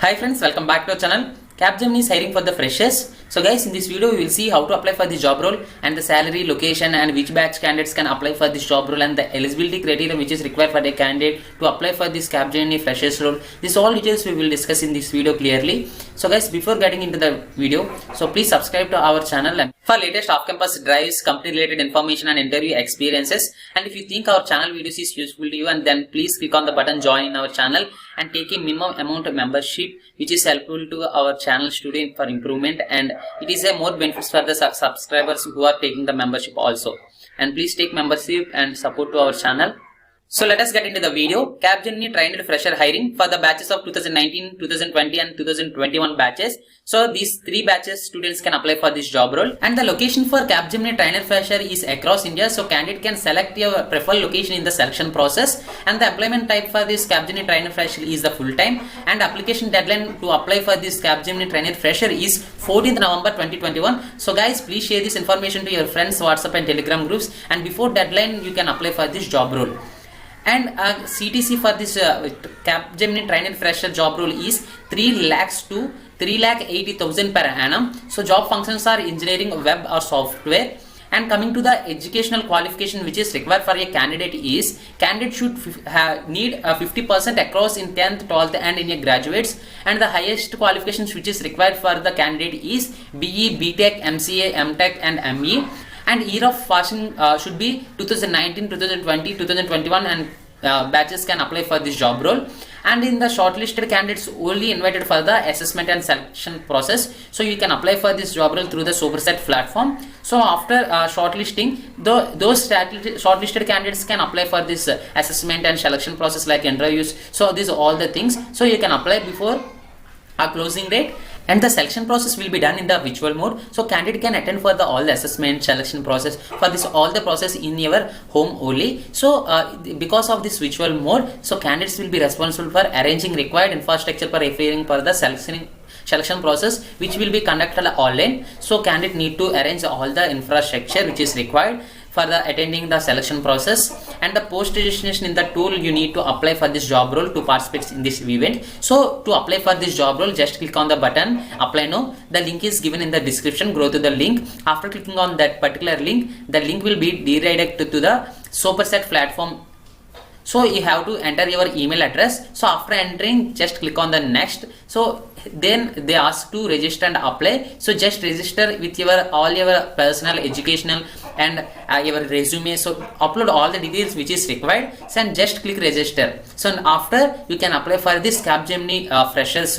Hi friends, welcome back to our channel. Capgemini is hiring for the freshers. So guys, in this video we will see how to apply for this job role and the salary, location and which batch candidates can apply for this job role and the eligibility criteria which is required for a candidate to apply for this Capgemini freshers role. This all details we will discuss in this video clearly. So guys, before getting into the video, so please subscribe to our channel and for latest off-campus drives, company related information and interview experiences. And if you think our channel videos is useful to you, and then please click on the button join in our channel and take a minimum amount of membership which is helpful to our channel student for improvement, and it is a more benefits for the subscribers who are taking the membership also. And please take membership and support to our channel. So let us get into the video. Capgemini trained fresher hiring for the batches of 2019, 2020 and 2021 batches. So these three batches students can apply for this job role, and the location for Capgemini trainer fresher is across India. So candidate can select your preferred location in the selection process, and the employment type for this Capgemini trainer fresher is the full time, and application deadline to apply for this Capgemini trainer fresher is 14th November 2021. So guys, please share this information to your friends, WhatsApp and Telegram groups, and before deadline you can apply for this job role. And CTC for this Capgemini trainer fresher job role is 3 lakhs to 3,80,000 per annum. So job functions are engineering, web or software. And coming to the educational qualification which is required for a candidate is, candidate should need 50% across in 10th, 12th and in a graduates, and the highest qualifications which is required for the candidate is BE, BTech, MCA, MTech and ME. And year of passing should be 2019, 2020, 2021, and batches can apply for this job role. And in the shortlisted candidates only invited for the assessment and selection process. So you can apply for this job role through the Superset platform. So after shortlisting, those shortlisted candidates can apply for this assessment and selection process like interviews. So these are all the things. So you can apply before a closing date. And the selection process will be done in the virtual mode. So candidate can attend for the all the assessment selection process for this all the process in your home only. So because of this virtual mode, so candidates will be responsible for arranging required infrastructure for referring for the selection process which will be conducted online. So candidate need to arrange all the infrastructure which is required for the attending the selection process. And the post registration in the tool you need to apply for this job role to participate in this event. So to apply for this job role, just click on the button apply now. The link is given in the description. Go to the link. After clicking on that particular link, the link will be redirected to the Superset platform. So you have to enter your email address. So after entering, just click on the next. So then they ask to register and apply. So just register with your all your personal, educational and your resume. So upload all the details which is required and just click register. So after you can apply for this Capgemini freshers